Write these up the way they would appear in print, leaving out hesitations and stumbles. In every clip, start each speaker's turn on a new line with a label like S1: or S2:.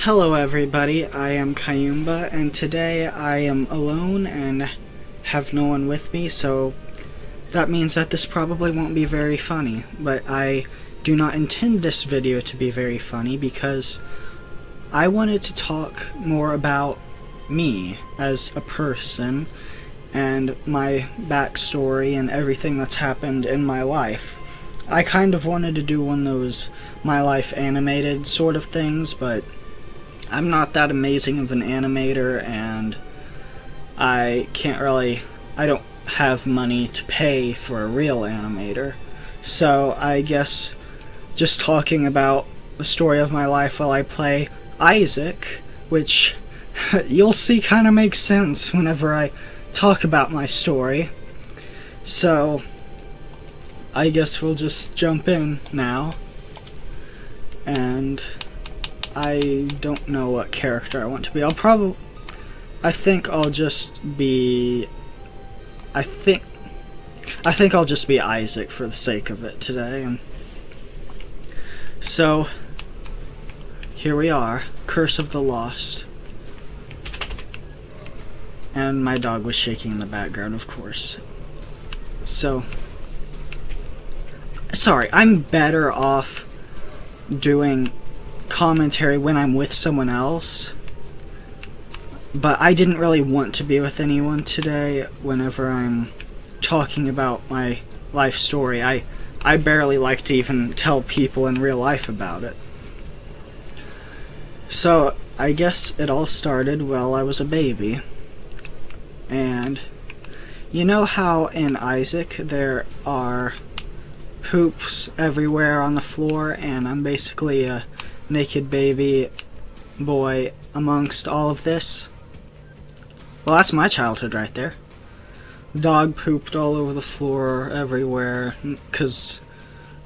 S1: Hello everybody, I am Kayumba, and today I am alone and have no one with me, so that means that this probably won't be very funny. But I do not intend this video to be very funny because I wanted to talk more about me as a person and my backstory and everything that's happened in my life. I kind of wanted to do one of those my life animated sort of things, but I'm not that amazing of an animator, and I don't have money to pay for a real animator. So I guess just talking about the story of my life while I play Isaac, which you'll see kind of makes sense whenever I talk about my story. So I guess we'll just jump in now, and I don't know what character I want to be. I think I'll just be Isaac for the sake of it today. And so here we are, Curse of the Lost. And my dog was shaking in the background, of course. So sorry, I'm better off doing commentary when I'm with someone else, but I didn't really want to be with anyone today whenever I'm talking about my life story. I barely like to even tell people in real life about it. So I guess it all started while I was a baby. And you know how in Isaac there are poops everywhere on the floor, and I'm basically a naked baby boy amongst all of this? Well, that's my childhood right there. Dog pooped all over the floor everywhere because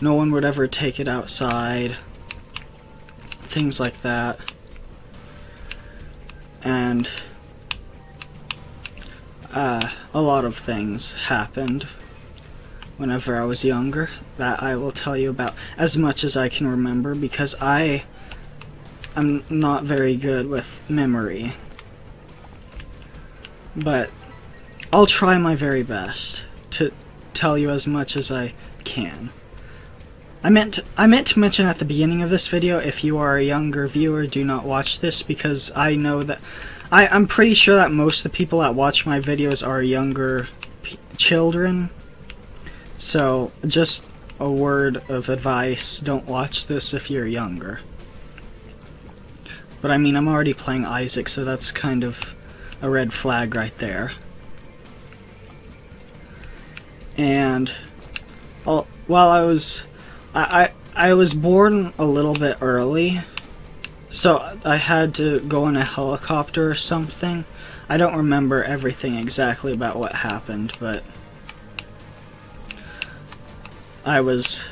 S1: no one would ever take it outside. Things like that. And a lot of things happened whenever I was younger that I will tell you about as much as I can remember, because I'm not very good with memory. But I'll try my very best to tell you as much as I can. I meant to mention at the beginning of this video, if you are a younger viewer, do not watch this, because I know that I'm pretty sure that most of the people that watch my videos are younger children. So just a word of advice, don't watch this if you're younger. But I mean, I'm already playing Isaac, so that's kind of a red flag right there. And while I was born a little bit early, so I had to go in a helicopter or something. I don't remember everything exactly about what happened, but I was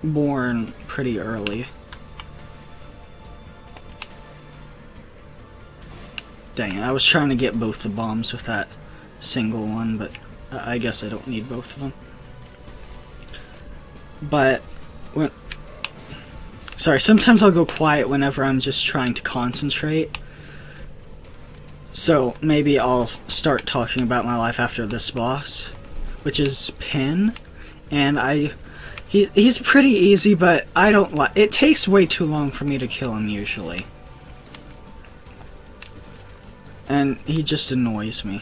S1: born pretty early. Dang it, I was trying to get both the bombs with that single one, but I guess I don't need both of them. But sometimes I'll go quiet whenever I'm just trying to concentrate. So maybe I'll start talking about my life after this boss, which is Pin. And he's pretty easy, but I don't like it. Takes way too long for me to kill him usually. And he just annoys me.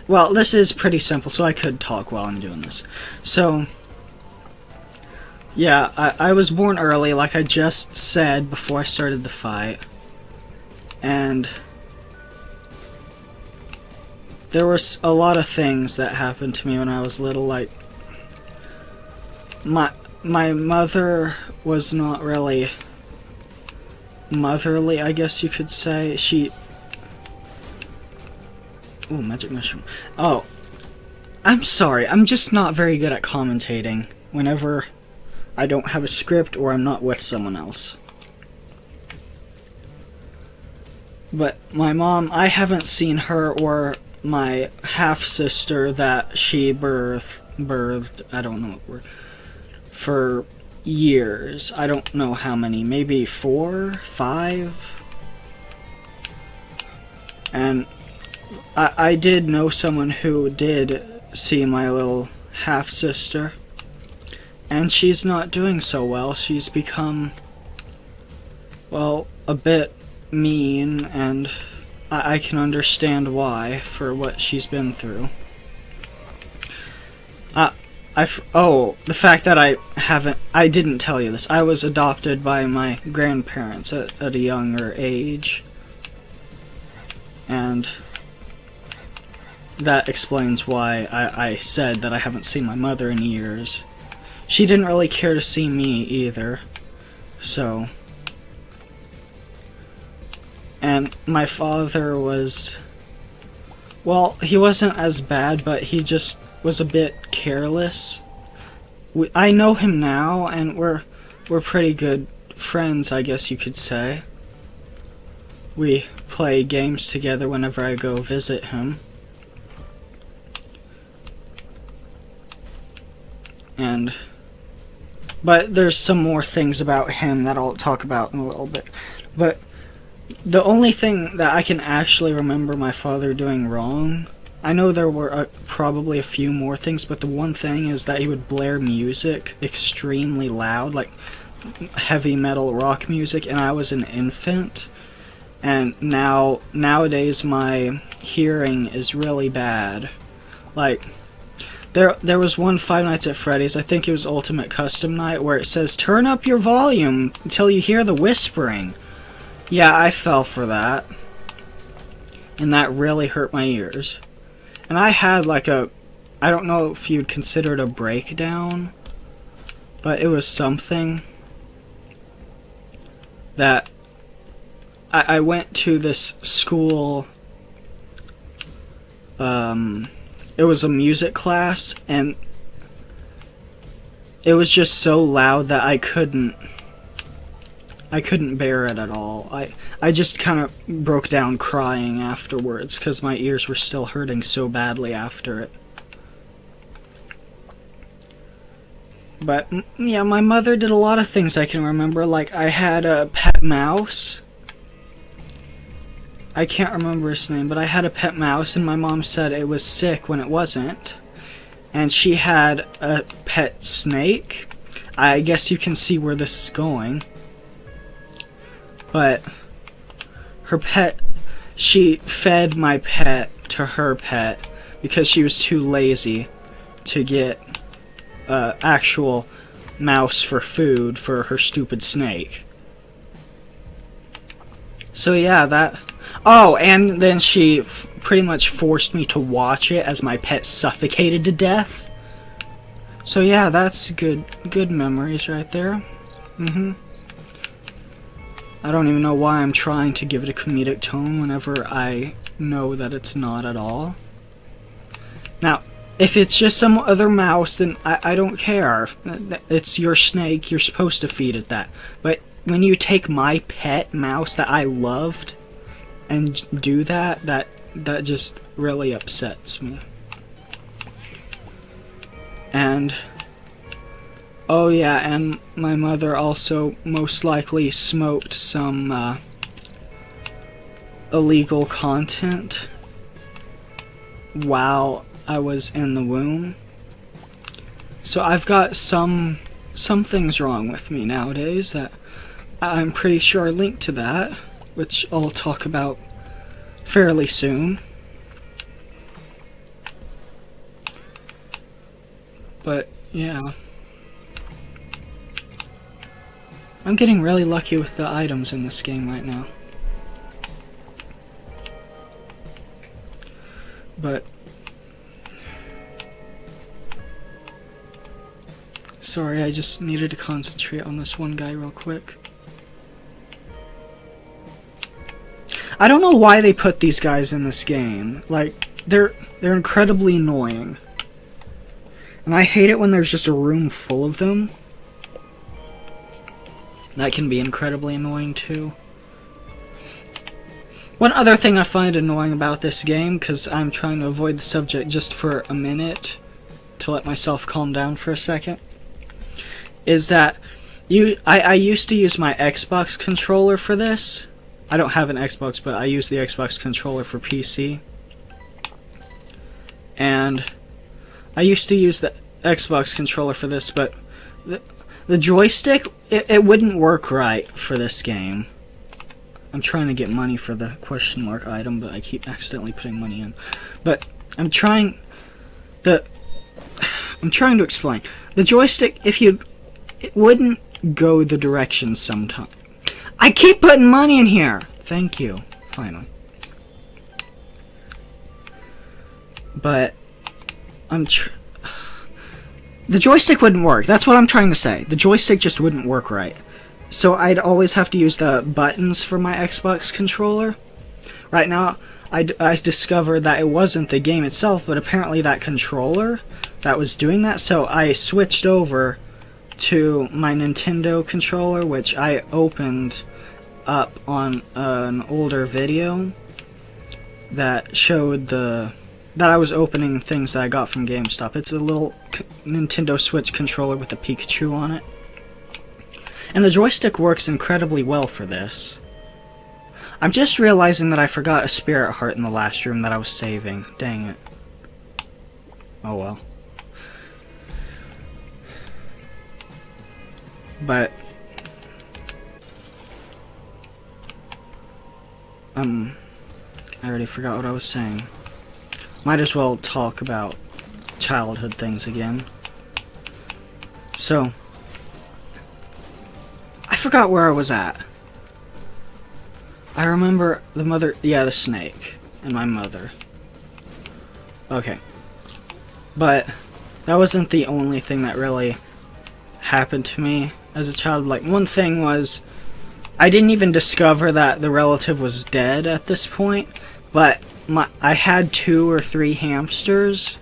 S1: Well, this is pretty simple, so I could talk while I'm doing this. So yeah, I was born early, like I just said before I started the fight. And there was a lot of things that happened to me when I was little, like my mother was not really motherly, I guess you could say. Ooh, magic mushroom. Oh, I'm sorry, I'm just not very good at commentating whenever I don't have a script or I'm not with someone else. But my mom, I haven't seen her or my half-sister that she birthed, I don't know what word, for years. I don't know how many, maybe 4, 5. And I did know someone who did see my little half-sister, and she's not doing so well. She's become, well, a bit mean, and I can understand why, for what she's been through. The fact that I didn't tell you this. I was adopted by my grandparents at a younger age. And that explains why I said that I haven't seen my mother in years. She didn't really care to see me either. So. And my father was, well, he wasn't as bad, but he just was a bit careless. I know him now, and we're pretty good friends, I guess you could say. We play games together whenever I go visit him. But there's some more things about him that I'll talk about in a little bit. But the only thing that I can actually remember my father doing wrong, I know there were probably a few more things, but the one thing is that he would blare music extremely loud, like heavy metal rock music, and I was an infant. And nowadays my hearing is really bad. Like, there was one Five Nights at Freddy's, I think it was Ultimate Custom Night, where it says, "Turn up your volume until you hear the whispering." Yeah, I fell for that. And that really hurt my ears. And I had like I don't know if you'd consider it a breakdown, but it was something that I went to this school, it was a music class, and it was just so loud that I couldn't bear it at all. I just kind of broke down crying afterwards because my ears were still hurting so badly after it. But yeah, my mother did a lot of things I can remember. Like, I had a pet mouse. I can't remember his name, but I had a pet mouse, and my mom said it was sick when it wasn't. And she had a pet snake. I guess you can see where this is going. But she fed my pet to her pet because she was too lazy to get actual mouse for food for her stupid snake. So yeah, that. Oh, and then she pretty much forced me to watch it as my pet suffocated to death. So yeah, that's good memories right there. I don't even know why I'm trying to give it a comedic tone whenever I know that it's not at all. Now, if it's just some other mouse, then I don't care. It's your snake, you're supposed to feed it that. But when you take my pet mouse that I loved and do that just really upsets me. And oh yeah, and my mother also most likely smoked some illegal content while I was in the womb. So I've got some things wrong with me nowadays that I'm pretty sure are linked to that, which I'll talk about fairly soon. But yeah, I'm getting really lucky with the items in this game right now. But sorry, I just needed to concentrate on this one guy real quick. I don't know why they put these guys in this game. Like, they're incredibly annoying. And I hate it when there's just a room full of them. That can be incredibly annoying too. One other thing I find annoying about this game, because I'm trying to avoid the subject just for a minute to let myself calm down for a second, is that I used to use my Xbox controller for this. I don't have an Xbox, but I use the Xbox controller for PC. And I used to use the Xbox controller for this, but the joystick, it wouldn't work right for this game. I'm trying to get money for the question mark item, but I keep accidentally putting money in. But I'm trying to explain. The joystick, it wouldn't go the direction sometimes. I keep putting money in here! Thank you, finally. But the joystick wouldn't work. That's what I'm trying to say. The joystick just wouldn't work right. So I'd always have to use the buttons for my Xbox controller. Right now, I discovered that it wasn't the game itself, but apparently that controller that was doing that. So I switched over to my Nintendo controller, which I opened up on an older video that showed that I was opening things that I got from GameStop. It's a little Nintendo Switch controller with a Pikachu on it. And the joystick works incredibly well for this. I'm just realizing that I forgot a spirit heart in the last room that I was saving. Dang it. Oh well. But I already forgot what I was saying. Might as well talk about childhood things again. So, I forgot where I was at. I remember the snake, and my mother. Okay. But, that wasn't the only thing that really happened to me as a child. Like, one thing was, I didn't even discover that the relative was dead at this point, but I had 2 or 3 hamsters,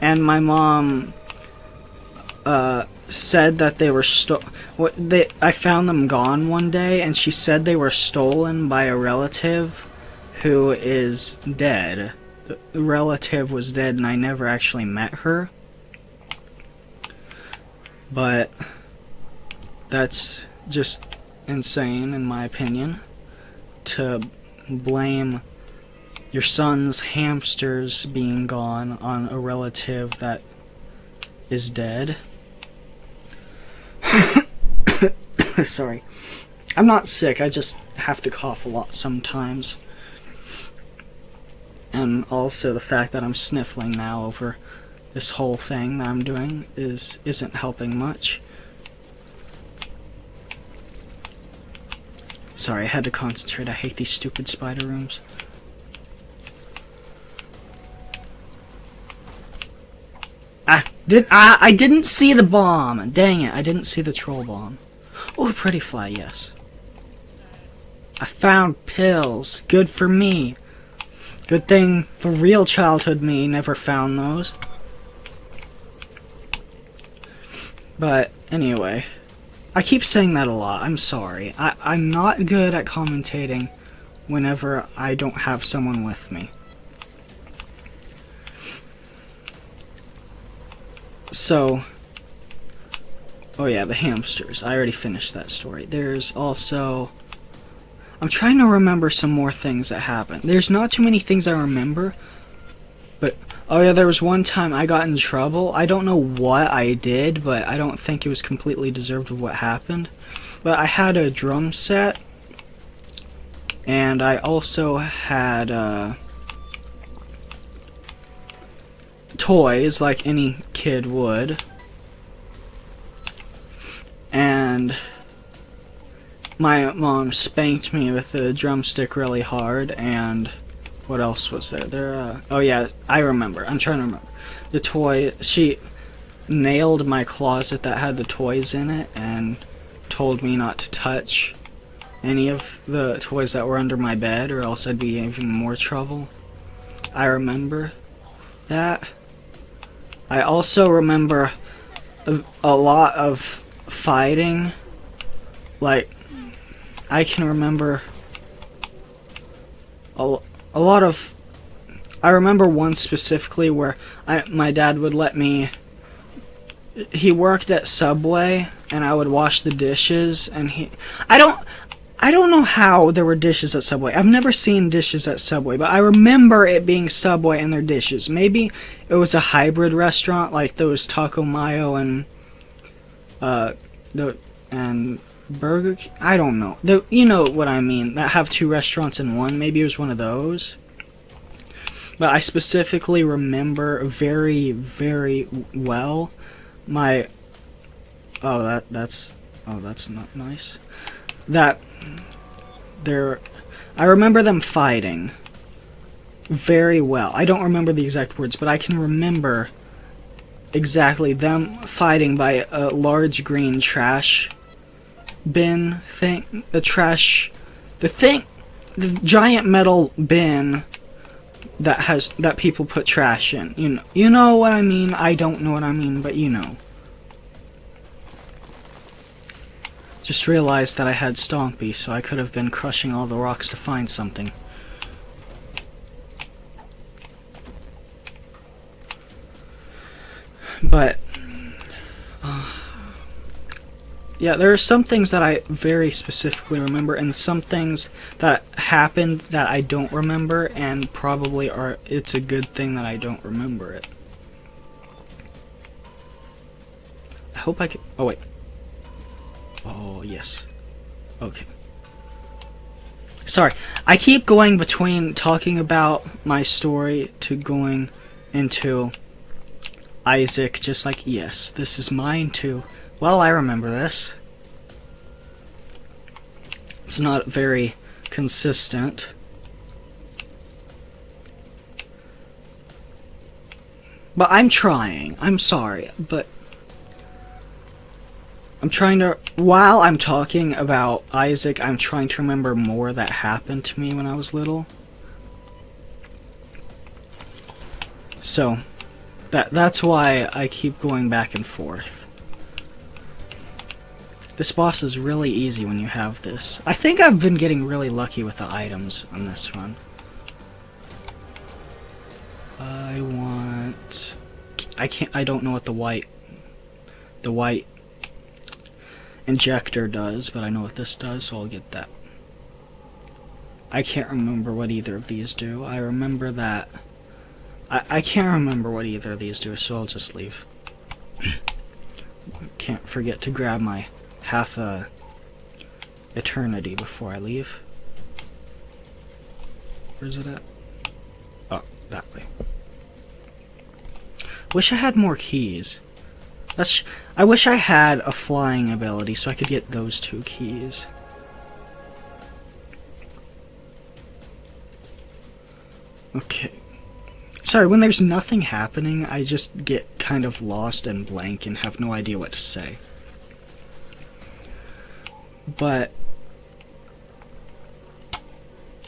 S1: and my mom said that they were I found them gone one day, and she said they were stolen by a relative who is dead. The relative was dead, and I never actually met her. But that's just insane, in my opinion, to blame your son's hamsters being gone on a relative that is dead. Sorry. I'm not sick, I just have to cough a lot sometimes. And also the fact that I'm sniffling now over this whole thing that I'm doing isn't helping much. Sorry, I had to concentrate. I hate these stupid spider rooms. I didn't see the bomb. Dang it, I didn't see the troll bomb. Oh, pretty fly, yes. I found pills. Good for me. Good thing the real childhood me never found those. But anyway, I keep saying that a lot. I'm sorry. I'm not good at commentating whenever I don't have someone with me. So, oh yeah, the hamsters. I already finished that story. There's also, I'm trying to remember some more things that happened. There's not too many things I remember, but, oh yeah, there was one time I got in trouble. I don't know what I did, but I don't think it was completely deserved of what happened. But I had a drum set, and I also had, toys like any kid would, and my mom spanked me with a drumstick really hard. And what else was there? Oh yeah, I remember. I'm trying to remember. The toy, she nailed my closet that had the toys in it and told me not to touch any of the toys that were under my bed, or else I'd be in even more trouble. I remember that. I also remember a lot of fighting. Like, I can remember a lot of... I remember one specifically where my dad would let me he worked at Subway, and I would wash the dishes, and I don't know how there were dishes at Subway. I've never seen dishes at Subway, but I remember it being Subway and their dishes. Maybe it was a hybrid restaurant like those Taco Mayo and Burger King. I don't know. You know what I mean, that have two restaurants in one. Maybe it was one of those. But I specifically remember very, very well my... Oh, that's not nice. I remember them fighting very well. I don't remember the exact words, but I can remember exactly them fighting by a large green trash bin thing. The giant metal bin that people put trash in. You know what I mean? I don't know what I mean, but you know. Just realized that I had Stompy, so I could have been crushing all the rocks to find something. But, yeah, there are some things that I very specifically remember, and some things that happened that I don't remember, and probably it's a good thing that I don't remember it. I hope I can... Oh, wait. Oh, yes. Okay. Sorry, I keep going between talking about my story to going into Isaac, just like, yes, this is mine too. Well, I remember this. It's not very consistent. But I'm trying. I'm sorry, but... I'm trying to, while I'm talking about Isaac, I'm trying to remember more that happened to me when I was little. So, that's why I keep going back and forth. This boss is really easy when you have this. I think I've been getting really lucky with the items on this run. I don't know what the white injector does, but I know what this does, so I'll get that. I can't remember what either of these do. I remember that... I can't remember what either of these do, so I'll just leave. Can't forget to grab my half eternity before I leave. Where's it at? Oh, that way. Wish I had more keys. I wish I had a flying ability so I could get those 2 keys. Okay. Sorry, when there's nothing happening, I just get kind of lost and blank and have no idea what to say. But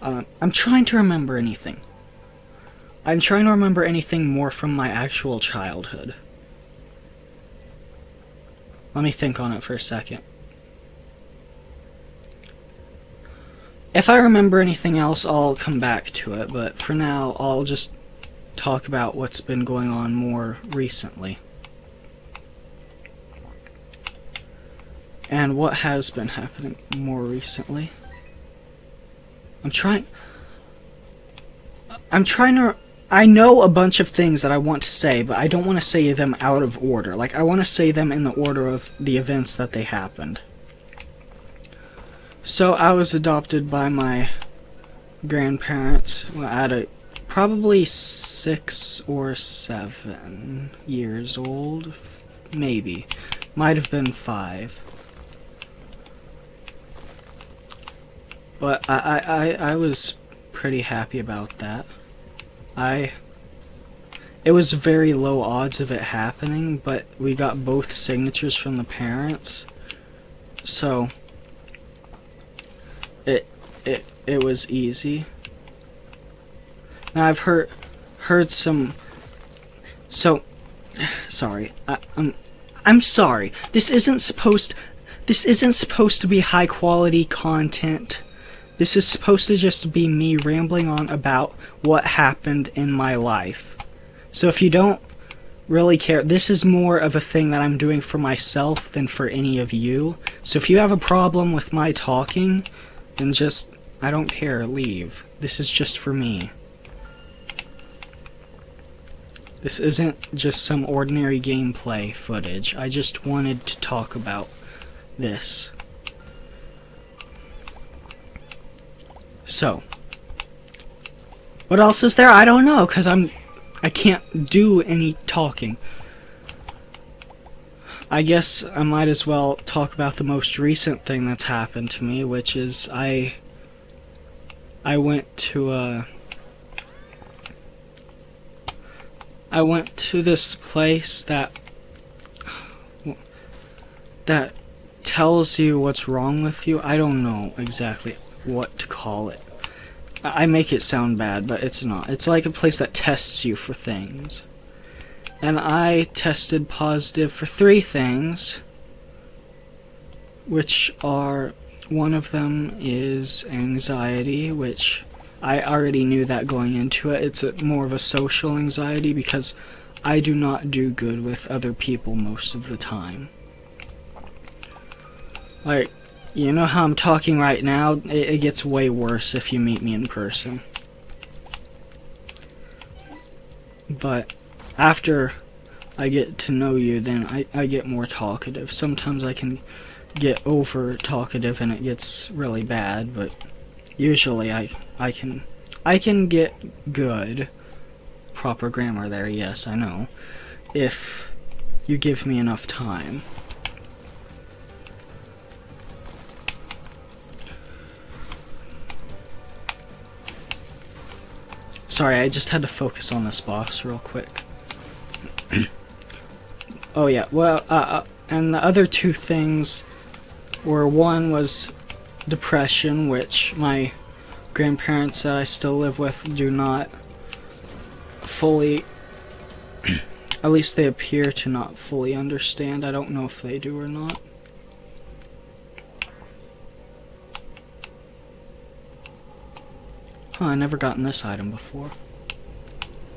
S1: I'm trying to remember anything. I'm trying to remember anything more from my actual childhood. Let me think on it for a second. If I remember anything else, I'll come back to it, but for now, I'll just talk about what's been going on more recently. And what has been happening more recently. I'm trying to... I know a bunch of things that I want to say, but I don't want to say them out of order. Like, I want to say them in the order of the events that they happened. So, I was adopted by my grandparents at probably 6 or 7 years old. Maybe. Might have been 5. But I was pretty happy about that. It was very low odds of it happening, but we got both signatures from the parents, so it was easy. Now I've heard some. So sorry. I'm sorry. This isn't supposed to be high quality content. This is supposed to just be me rambling on about what happened in my life. So if you don't really care. This is more of a thing that I'm doing for myself than for any of you. So if you have a problem with my talking, then just, I don't care, leave. This is just for me. This isn't just some ordinary gameplay footage. I just wanted to talk about this. So, what else is there? I don't know, because I can't do any talking. I guess I might as well talk about the most recent thing that's happened to me, which is I went to this place that tells you what's wrong with you. I don't know exactly what to call it. I make it sound bad, but it's not. It's like a place that tests you for things. And I tested positive for 3 things, which are, one of them is anxiety, which I already knew that going into it. It's more of a social anxiety because I do not do good with other people most of the time. Like, you know how I'm talking right now? It gets way worse if you meet me in person. But after I get to know you, then I get more talkative. Sometimes I can get over talkative and it gets really bad, but usually I can get good. Proper grammar there, yes, I know. If you give me enough time. Sorry, I just had to focus on this boss real quick. Oh yeah, well, and the other 2 things were, one was depression, which my grandparents that I still live with do not fully, at least they appear to not fully understand. I don't know if they do or not. Huh, I never gotten this item before.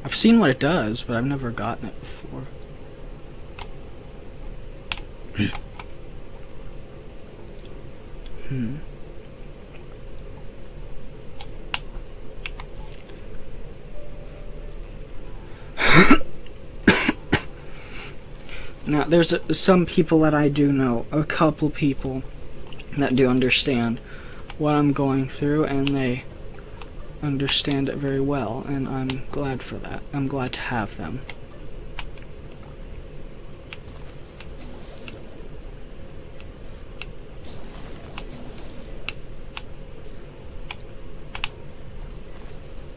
S1: I've seen what it does, but I've never gotten it before. Now, there's some people that I do know, a couple people that do understand what I'm going through, and they understand it very well, and I'm glad for that. I'm glad to have them.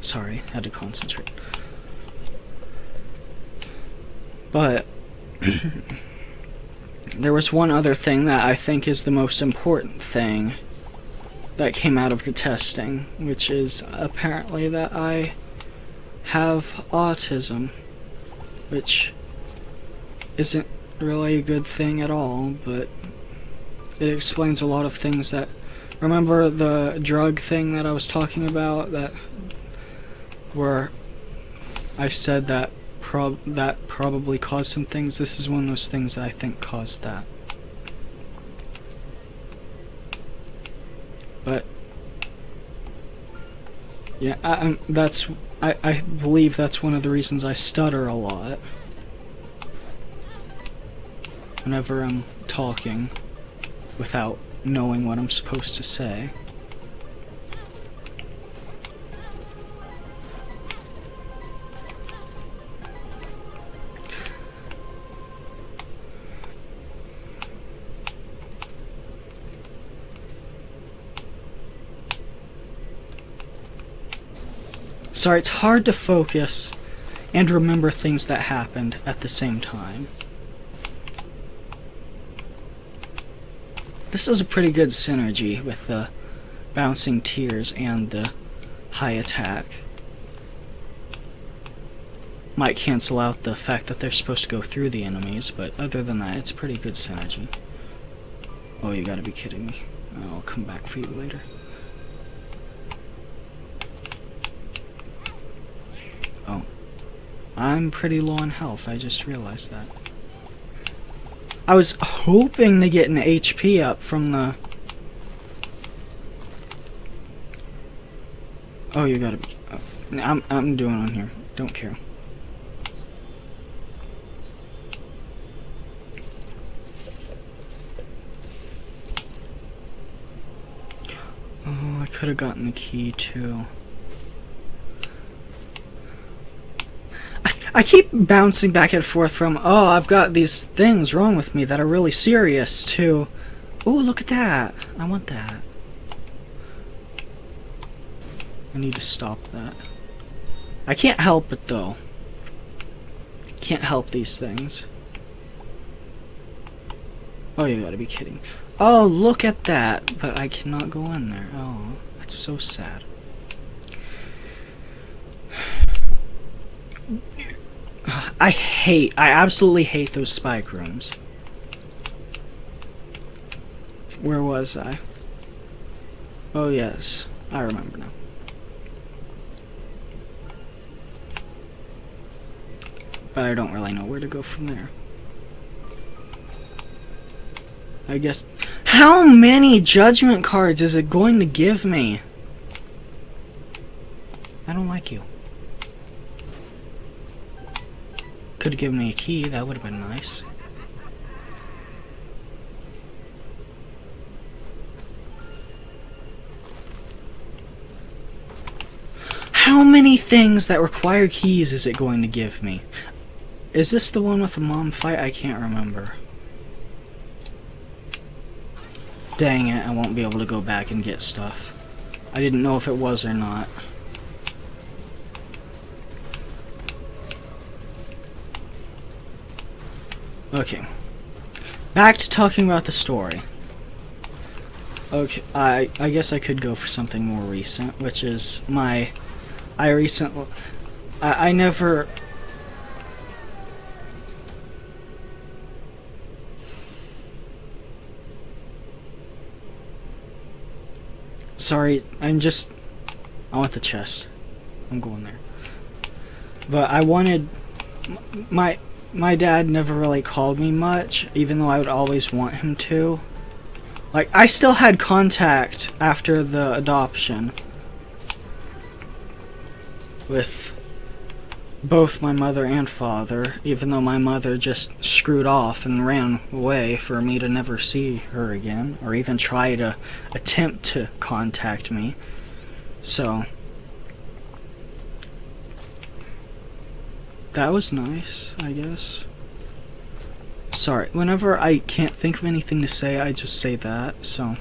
S1: Sorry, had to concentrate. But there was one other thing that I think is the most important thing that came out of the testing, which is apparently that I have autism, which isn't really a good thing at all, but it explains a lot of things that... Remember the drug thing that I was talking about, where I said that probably caused some things? This is one of those things that I think caused that. But yeah, I believe that's one of the reasons I stutter a lot whenever I'm talking without knowing what I'm supposed to say. Sorry, it's hard to focus and remember things that happened at the same time. This is a pretty good synergy with the bouncing tears and the high attack. Might cancel out the fact that they're supposed to go through the enemies, but other than that, it's pretty good synergy. Oh, you gotta be kidding me. I'll come back for you later. I'm pretty low on health, I just realized that. I was hoping to get an HP up from the... Oh, you gotta be... I'm doing on here. Don't care. Oh, I could have gotten the key too. I keep bouncing back and forth from, oh, I've got these things wrong with me that are really serious, to, oh, look at that. I want that. I need to stop that. I can't help it, though. Can't help these things. Oh, you gotta be kidding. Oh, look at that. But I cannot go in there. Oh, that's so sad. I absolutely hate those spike rooms. Where was I? Oh, yes. I remember now. But I don't really know where to go from there. I guess... How many judgment cards is it going to give me? I don't like you. Could have given me a key, that would have been nice. How many things that require keys is it going to give me? Is this the one with the mom fight? I can't remember. Dang it, I won't be able to go back and get stuff. I didn't know if it was or not. Okay. Back to talking about the story. Okay, I guess I could go for something more recent, which is my... I never... Sorry, I want the chest. I'm going there. But I wanted... My dad never really called me much, even though I would always want him to. Like, I still had contact after the adoption with both my mother and father, even though my mother just screwed off and ran away for me to never see her again, or even try to attempt to contact me. So, that was nice, I guess. Sorry, whenever I can't think of anything to say, I just say that, so...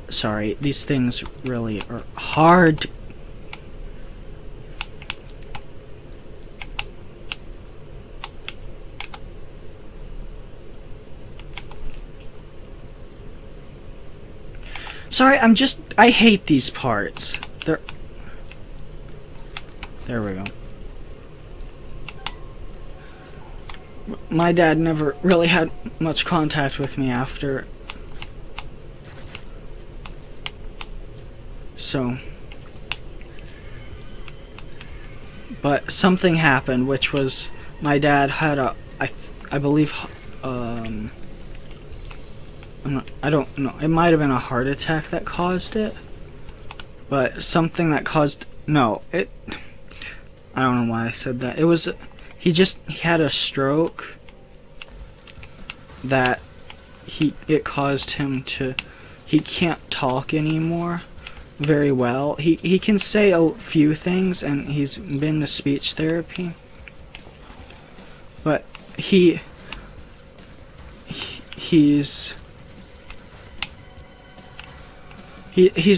S1: Sorry, these things really are hard to... Sorry, I hate these parts. There we go. My dad never really had much contact with me after. So. But something happened, which was my dad had a, I believe, I don't know. It might have been a heart attack that caused it, but something that caused... No, it... I don't know why I said that. It was... He had a stroke that it caused him to... He can't talk anymore very well. He can say a few things, and he's been to speech therapy, but he's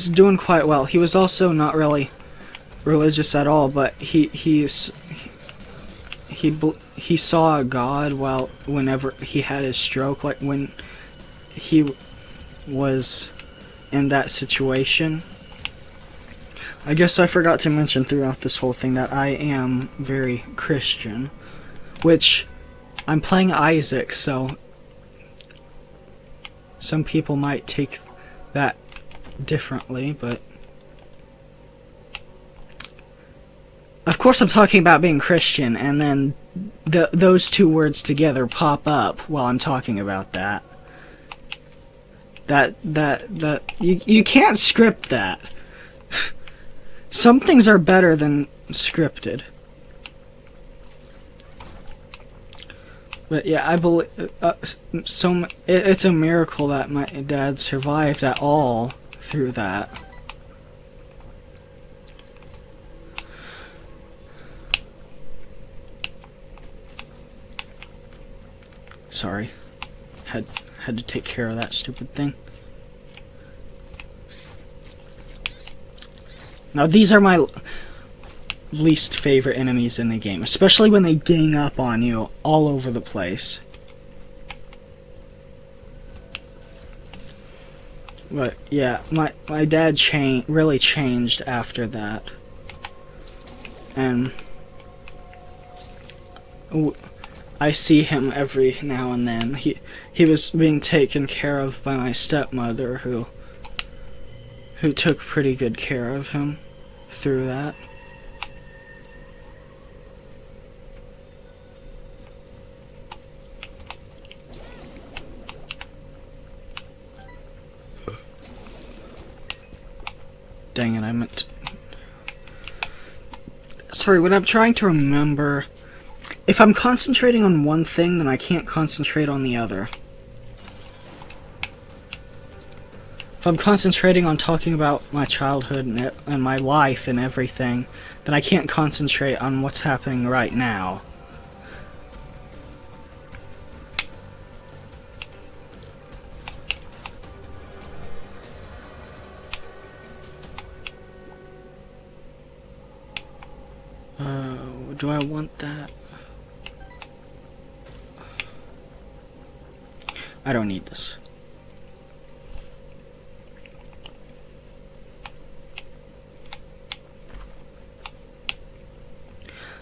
S1: doing quite well. He was also not really religious at all, but he saw a God whenever he had his stroke, like when he was in that situation. I guess I forgot to mention throughout this whole thing that I am very Christian, which I'm playing Isaac, so Some people might take that differently, but of course I'm talking about being Christian, and then those two words together pop up while I'm talking about that. You can't script that. Some things are better than scripted. But yeah, I believe it's a miracle that my dad survived at all through that. Sorry, had to take care of that stupid thing. Now these are my least favorite enemies in the game, especially when they gang up on you all over the place. But yeah, my dad really changed after that, and I see him every now and then. He was being taken care of by my stepmother, who took pretty good care of him through that. Dang it, I meant to... Sorry, when I'm trying to remember... If I'm concentrating on one thing, then I can't concentrate on the other. If I'm concentrating on talking about my childhood and my life and everything, then I can't concentrate on what's happening right now. Do I want that? I don't need this.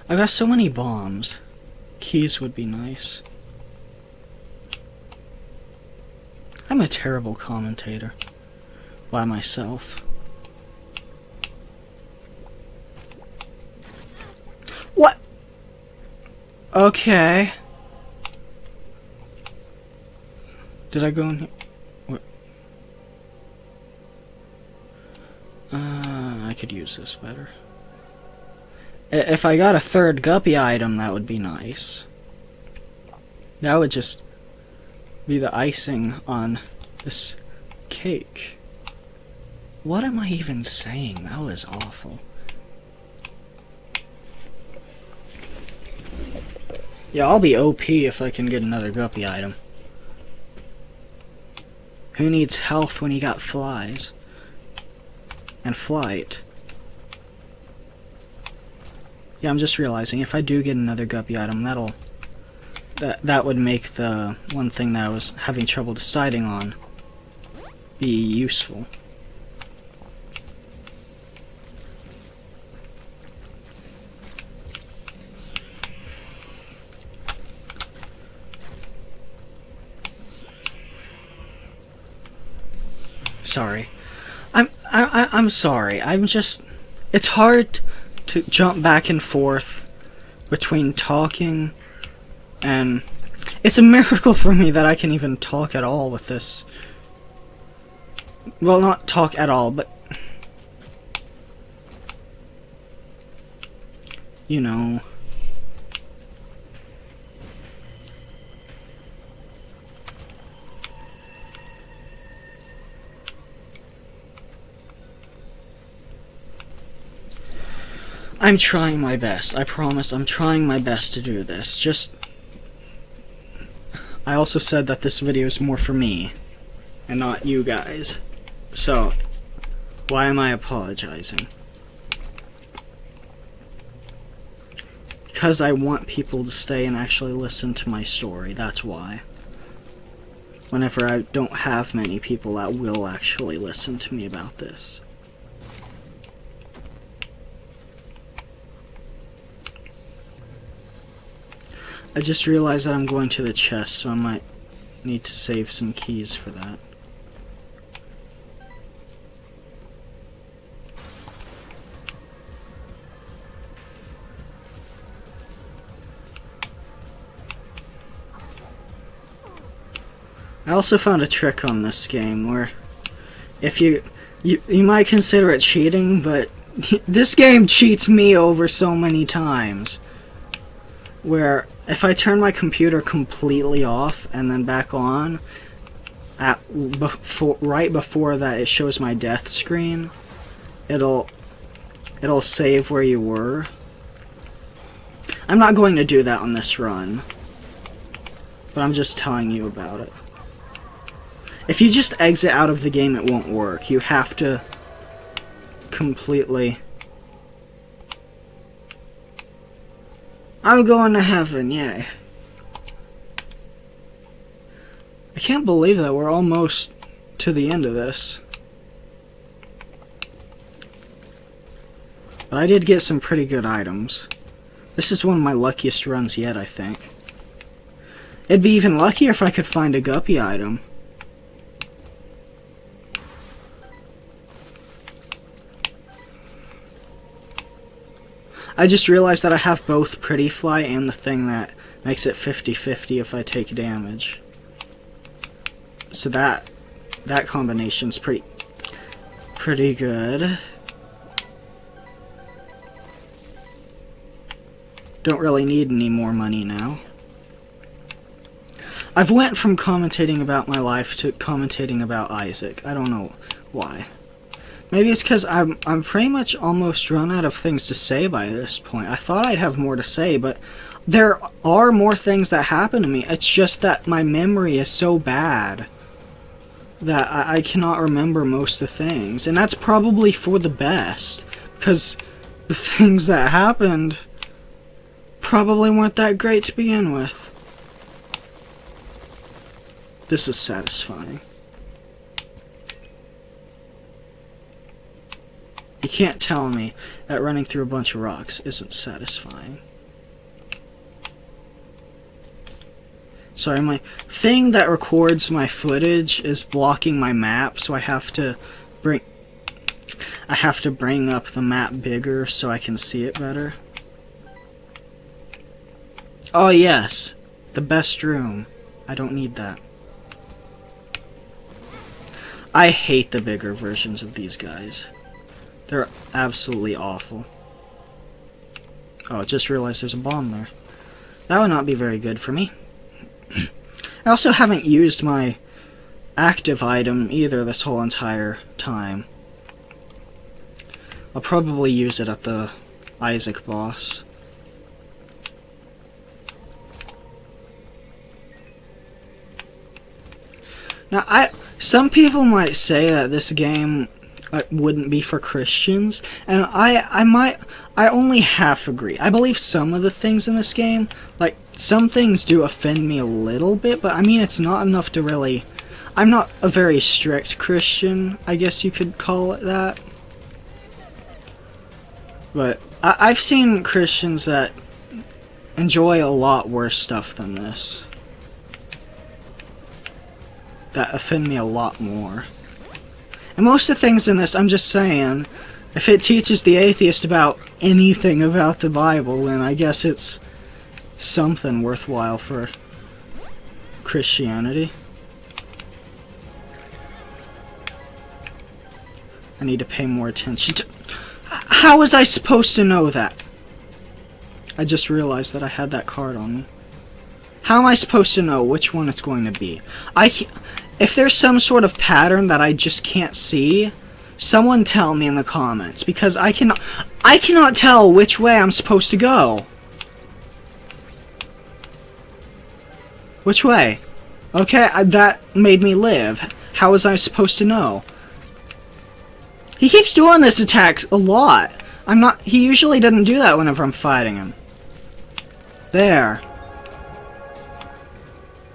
S1: I've got so many bombs. Keys would be nice. I'm a terrible commentator. By myself. What? Okay. Did I go in here? What? I could use this better. If I got a third guppy item, that would be nice. That would just be the icing on this cake. What am I even saying? That was awful. Yeah, I'll be OP if I can get another guppy item. Who needs health when you got flies? And flight. Yeah, I'm just realizing, if I do get another guppy item, that would make the one thing that I was having trouble deciding on be useful. Sorry. I'm sorry. It's hard to jump back and forth between talking and... It's a miracle for me that I can even talk at all with this. Well, not talk at all, but... You know... I'm trying my best. I promise I'm trying my best to do this. I also said that this video is more for me and not you guys. So, why am I apologizing? Because I want people to stay and actually listen to my story. That's why. Whenever I don't have many people that will actually listen to me about this. I just realized that I'm going to the chest, so I might need to save some keys for that. I also found a trick on this game where if you might consider it cheating, but this game cheats me over so many times. Where if I turn my computer completely off and then back on, right before that it shows my death screen, it'll save where you were. I'm not going to do that on this run, but I'm just telling you about it. If you just exit out of the game, it won't work. You have to completely... I'm going to heaven, yay. I can't believe that we're almost to the end of this. But I did get some pretty good items. This is one of my luckiest runs yet, I think. It'd be even luckier if I could find a guppy item. I just realized that I have both Pretty Fly and the thing that makes it 50-50 if I take damage. So that combination's pretty good. Don't really need any more money now. I've went from commentating about my life to commentating about Isaac. I don't know why. Maybe it's because I'm pretty much almost run out of things to say by this point. I thought I'd have more to say, but there are more things that happen to me. It's just that my memory is so bad that I cannot remember most of the things. And that's probably for the best, because the things that happened probably weren't that great to begin with. This is satisfying. You can't tell me that running through a bunch of rocks isn't satisfying. Sorry, my thing that records my footage is blocking my map, so I have to bring up the map bigger so I can see it better. Oh yes, the best room. I don't need that. I hate the bigger versions of these guys. They're absolutely awful. Oh, I just realized there's a bomb there. That would not be very good for me. I also haven't used my active item either this whole entire time. I'll probably use it at the Isaac boss. Now, some people might say that this game wouldn't be for Christians, and I only half agree. I believe some of the things in this game, like, some things do offend me a little bit, but I mean, it's not enough to really... I'm not a very strict Christian, I guess you could call it that. But I've seen Christians that enjoy a lot worse stuff than this. That offend me a lot more. And most of the things in this, I'm just saying, if it teaches the atheist about anything about the Bible, then I guess it's something worthwhile for Christianity. I need to pay more attention to... How was I supposed to know that? I just realized that I had that card on me. How am I supposed to know which one it's going to be? If there's some sort of pattern that I just can't see, someone tell me in the comments, because I cannot tell which way I'm supposed to go. Which way? Okay, that made me live. How was I supposed to know? He keeps doing this attack a lot. He usually doesn't do that whenever I'm fighting him. There.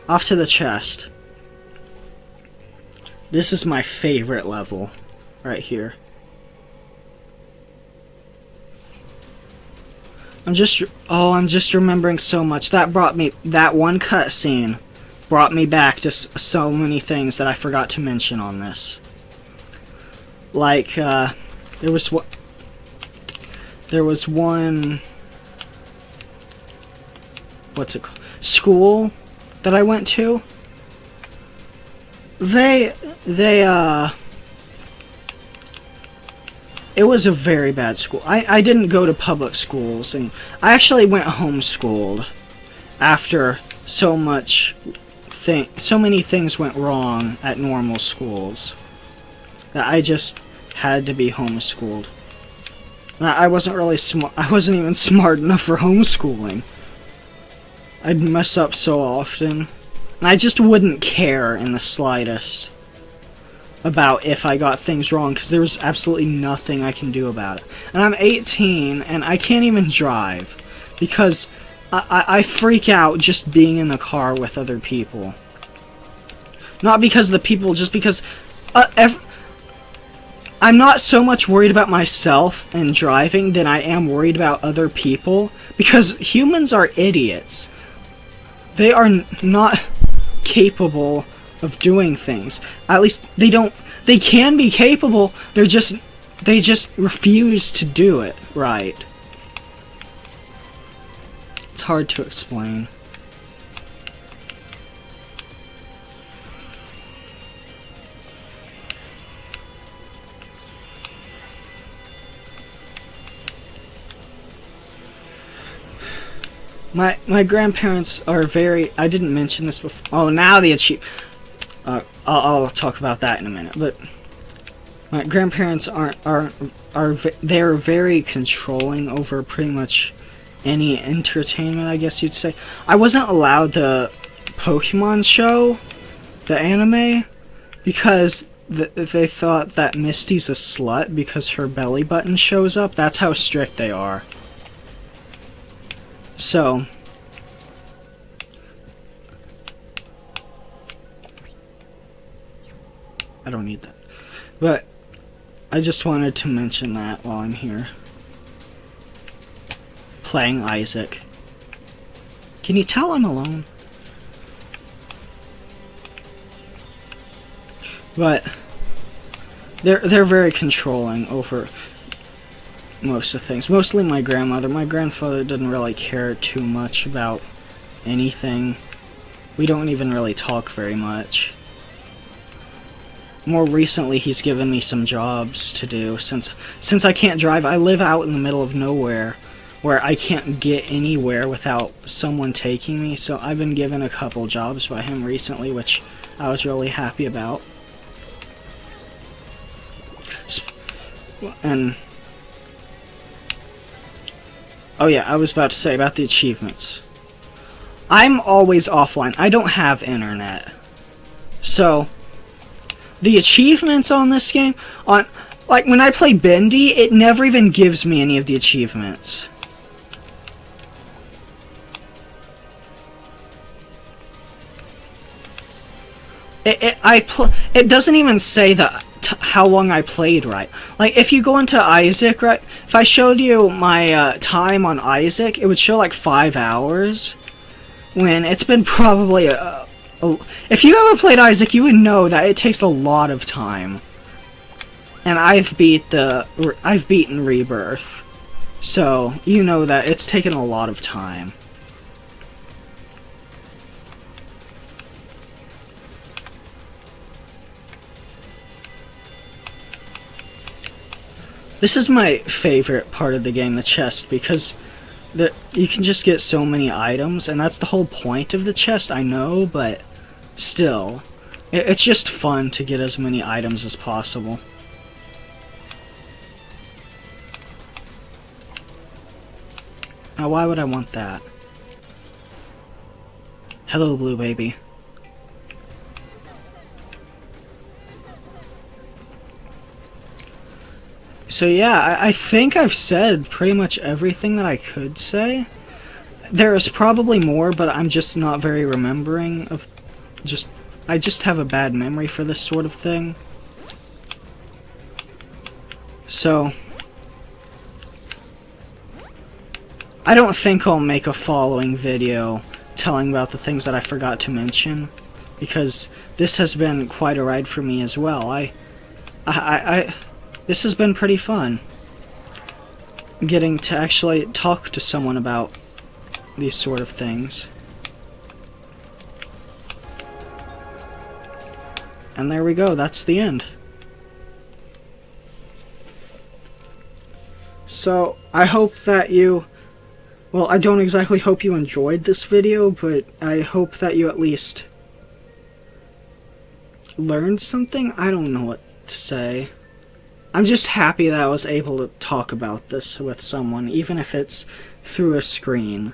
S1: Off to the chest. This is my favorite level, right here. I'm just remembering so much. That one cutscene brought me back to so many things that I forgot to mention on this. Like, there was one, what's it called? School that I went to, they it was a very bad school. I didn't go to public schools, and I actually went homeschooled after so many things went wrong at normal schools that I just had to be homeschooled. And I wasn't really smart. I wasn't even smart enough for homeschooling. I'd mess up so often, and I just wouldn't care in the slightest about if I got things wrong, because there was absolutely nothing I can do about it. And I'm 18, and I can't even drive, because I freak out just being in the car with other people. Not because of the people, just because I'm not so much worried about myself and driving than I am worried about other people, because humans are idiots. They are not capable of doing things. At least they don't. They can be capable. They just refuse to do it right. It's hard to explain. My grandparents are very. I didn't mention this before. Oh, now the achieve. I'll talk about that in a minute. But my grandparents they're very controlling over pretty much any entertainment, I guess you'd say. I wasn't allowed the Pokemon show, the anime, because they thought that Misty's a slut because her belly button shows up. That's how strict they are. So, I don't need that. But I just wanted to mention that while I'm here. Playing Isaac. Can you tell I'm alone? But they're very controlling over most of things. Mostly my grandmother. My grandfather didn't really care too much about anything. We don't even really talk very much. More recently, he's given me some jobs to do. Since I can't drive, I live out in the middle of nowhere, where I can't get anywhere without someone taking me. So I've been given a couple jobs by him recently, which I was really happy about. And oh yeah, I was about to say about the achievements. I'm always offline. I don't have internet. So the achievements on this game, like when I play Bendy, it never even gives me any of the achievements. It doesn't even say how long I played, right? Like, if you go into Isaac, right? If I showed you my time on Isaac, it would show like 5 hours. When it's been probably if you ever played Isaac, you would know that it takes a lot of time. And I've beaten Rebirth, so you know that it's taken a lot of time. This is my favorite part of the game, the chest, because you can just get so many items, and that's the whole point of the chest, I know, but still, it's just fun to get as many items as possible. Now, why would I want that? Hello, blue baby. So yeah, I think I've said pretty much everything that I could say. There is probably more, but I'm just not very remembering of. I just have a bad memory for this sort of thing. So I don't think I'll make a following video telling about the things that I forgot to mention, because this has been quite a ride for me as well. This has been pretty fun, getting to actually talk to someone about these sort of things. And there we go, that's the end. So, I hope that you... Well, I don't exactly hope you enjoyed this video, but I hope that you at least learned something? I don't know what to say. I'm just happy that I was able to talk about this with someone, even if it's through a screen.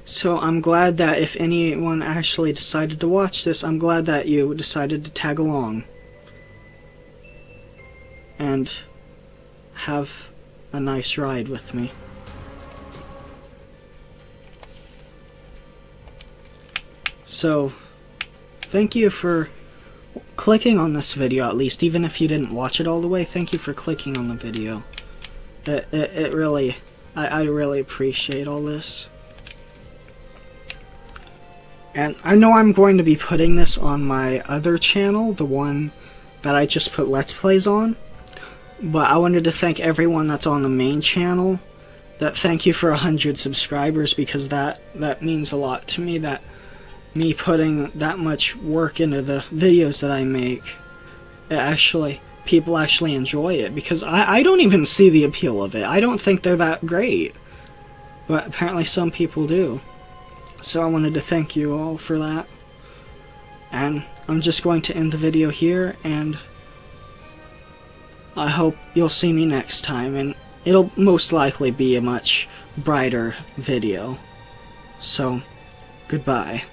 S1: So I'm glad that if anyone actually decided to watch this, I'm glad that you decided to tag along. And have a nice ride with me. So, thank you for clicking on this video, at least, even if you didn't watch it all the way. Thank you for clicking on the video. It really, I really appreciate all this. And I know I'm going to be putting this on my other channel, the one that I just put Let's Plays on. But I wanted to thank everyone that's on the main channel. Thank you for 100 subscribers, because that means a lot to me, that me putting that much work into the videos that I make, people actually enjoy it, because I don't even see the appeal of it. I don't think they're that great, but apparently some people do. So I wanted to thank you all for that, and I'm just going to end the video here, and I hope you'll see me next time, and it'll most likely be a much brighter video. So, goodbye.